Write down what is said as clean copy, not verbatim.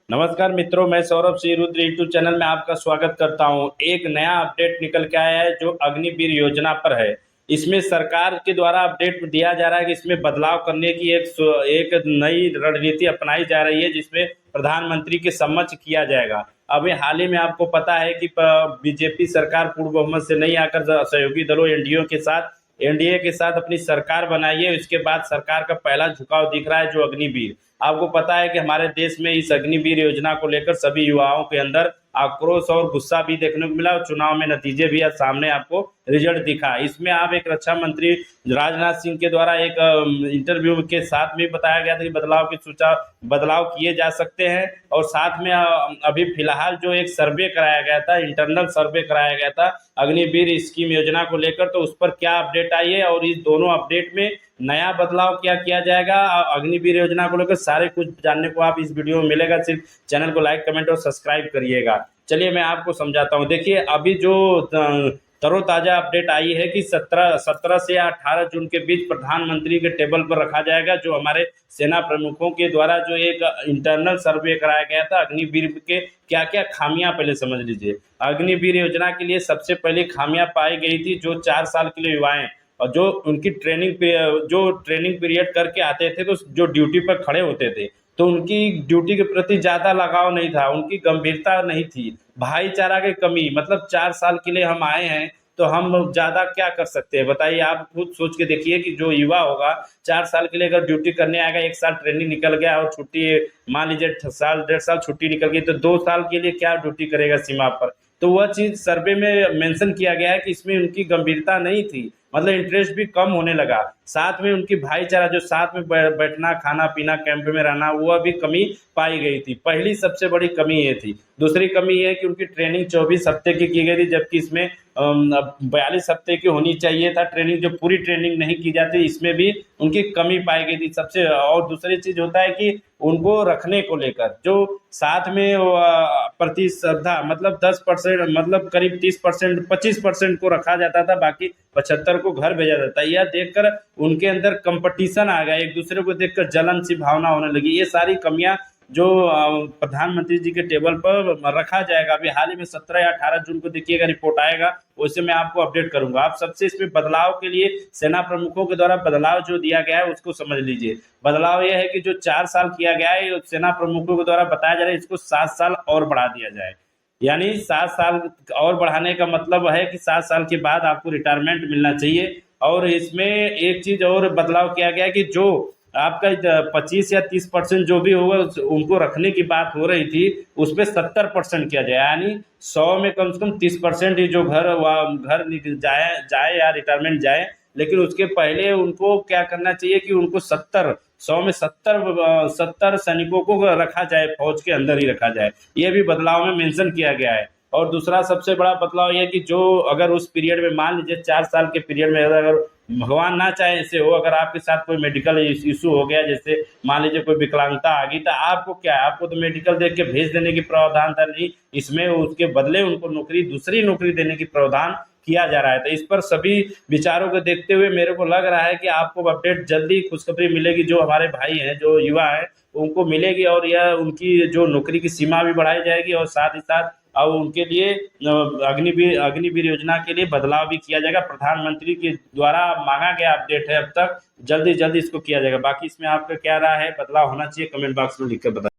नमस्कार मित्रों, मैं सौरभ सिंह रुद्र यूट्यूब चैनल में आपका स्वागत करता हूं। एक नया अपडेट निकल के आया है जो अग्निवीर योजना पर है। इसमें सरकार के द्वारा अपडेट दिया जा रहा है कि इसमें बदलाव करने की एक नई रणनीति अपनाई जा रही है, जिसमें प्रधानमंत्री के समक्ष किया जाएगा। अभी हाल ही में आपको पता है कि बीजेपी सरकार पूर्ण बहुमत से नहीं आकर सहयोगी दलों एनडीए के साथ अपनी सरकार बनाई है। इसके बाद सरकार का पहला झुकाव दिख रहा है जो अग्निवीर। आपको पता है कि हमारे देश में इस अग्निवीर योजना को लेकर सभी युवाओं के अंदर आक्रोश और गुस्सा भी देखने को मिला और चुनाव में नतीजे भी आज सामने आपको रिजल्ट दिखा। इसमें आप एक रक्षा मंत्री राजनाथ सिंह के द्वारा एक इंटरव्यू के साथ में बताया गया था कि बदलाव किए जा सकते हैं। और साथ में अभी फिलहाल जो एक सर्वे कराया गया था, इंटरनल सर्वे कराया गया था अग्निवीर स्कीम योजना को लेकर, तो उस पर क्या अपडेट आई है और इस दोनों अपडेट में नया बदलाव क्या किया जाएगा अग्निवीर योजना को लेकर, सारे कुछ जानने को आप इस वीडियो में मिलेगा। सिर्फ चैनल को लाइक, कमेंट और सब्सक्राइब करिएगा। चलिए मैं आपको समझाता हूँ। देखिए, अभी जो तरोताज़ा अपडेट आई है कि 17 से 18 जून के बीच प्रधानमंत्री के टेबल पर रखा जाएगा जो हमारे सेना प्रमुखों के द्वारा जो एक इंटरनल सर्वे कराया गया था अग्निवीर के क्या क्या खामियां, पहले समझ लीजिए। अग्निवीर योजना के लिए सबसे पहले खामियां पाई गई थी जो 4 साल के लिए युवाएं और जो उनकी ट्रेनिंग पीरियड करके आते थे, तो जो ड्यूटी पर खड़े होते थे, तो उनकी ड्यूटी के प्रति ज़्यादा लगाव नहीं था, उनकी गंभीरता नहीं थी, भाईचारा की कमी। मतलब 4 साल के लिए हम आए हैं तो हम ज़्यादा क्या कर सकते हैं बताइए। आप खुद सोच के देखिए कि जो युवा होगा 4 साल के लिए अगर ड्यूटी करने आएगा, 1 साल ट्रेनिंग निकल गया और छुट्टी मान लीजिए 1.5 साल छुट्टी निकल गई, तो 2 साल के लिए क्या ड्यूटी करेगा सीमा पर। तो वह चीज़ सर्वे में मेंशन किया गया है कि इसमें उनकी गंभीरता नहीं थी, मतलब इंटरेस्ट भी कम होने लगा। साथ में उनकी भाईचारा, जो साथ में बैठना, खाना पीना, कैंप में रहना, वह भी कमी पाई गई थी। पहली सबसे बड़ी कमी ये थी। दूसरी कमी ये है कि उनकी ट्रेनिंग 24 हफ्ते की गई थी, जबकि इसमें 42 हफ्ते की होनी चाहिए था ट्रेनिंग, जो पूरी ट्रेनिंग नहीं की जाती, इसमें भी उनकी कमी पाई गई थी सबसे। और दूसरी चीज़ होता है कि उनको रखने को लेकर जो साथ में प्रतिस्पर्धा, मतलब 10%, मतलब करीब 30%, 25% को रखा जाता था, बाकी 75 को घर भेजा जाता है। यह देखकर उनके अंदर कंपटीशन आ गया, एक दूसरे को देखकर जलन सी भावना होने लगी। ये सारी कमियां जो प्रधानमंत्री जी के टेबल पर रखा जाएगा। अभी हाल ही में 17 या 18 जून को देखिएगा रिपोर्ट आएगा, वैसे मैं आपको अपडेट करूंगा। आप सबसे इसमें बदलाव के लिए सेना प्रमुखों के द्वारा बदलाव जो दिया गया है उसको समझ लीजिए। बदलाव यह है कि जो 4 साल किया गया है, सेना प्रमुखों के द्वारा बताया जा रहा है इसको 7 साल और बढ़ा दिया जाए। यानी 7 साल और बढ़ाने का मतलब है कि 7 साल के बाद आपको रिटायरमेंट मिलना चाहिए। और इसमें एक चीज और बदलाव किया गया कि जो आपका 25 या 30% जो भी होगा उनको रखने की बात हो रही थी, उसमें 70% किया जाए। यानी 100 में कम से कम 30% ही जो घर जाए या रिटायरमेंट जाए, लेकिन उसके पहले उनको क्या करना चाहिए कि उनको 100 में 70 सैनिकों को रखा जाए, फौज के अंदर ही रखा जाए। ये भी बदलाव में मेंशन किया गया है। और दूसरा सबसे बड़ा बदलाव यह कि जो अगर उस पीरियड में मान लीजिए 4 साल के पीरियड में अगर भगवान ना चाहे ऐसे हो, अगर आपके साथ कोई मेडिकल इशू हो गया, जैसे मान लीजिए कोई विकलांगता आ गई, तो आपको क्या है, आपको तो मेडिकल देख के भेज देने की प्रावधान था, नहीं, इसमें उसके बदले उनको दूसरी नौकरी देने की प्रावधान किया जा रहा है। तो इस पर सभी विचारों को देखते हुए मेरे को लग रहा है कि आपको अपडेट जल्दी खुशखबरी मिलेगी, जो हमारे भाई हैं, जो युवा हैं, उनको मिलेगी। और यह उनकी जो नौकरी की सीमा भी बढ़ाई जाएगी और साथ ही साथ और उनके लिए अग्निवीर योजना के लिए बदलाव भी किया जाएगा। प्रधानमंत्री के द्वारा मांगा गया अपडेट है, अब तक जल्दी इसको किया जाएगा। बाकी इसमें आपका क्या राय है, बदलाव होना चाहिए, कमेंट बॉक्स में लिख कर बताइए।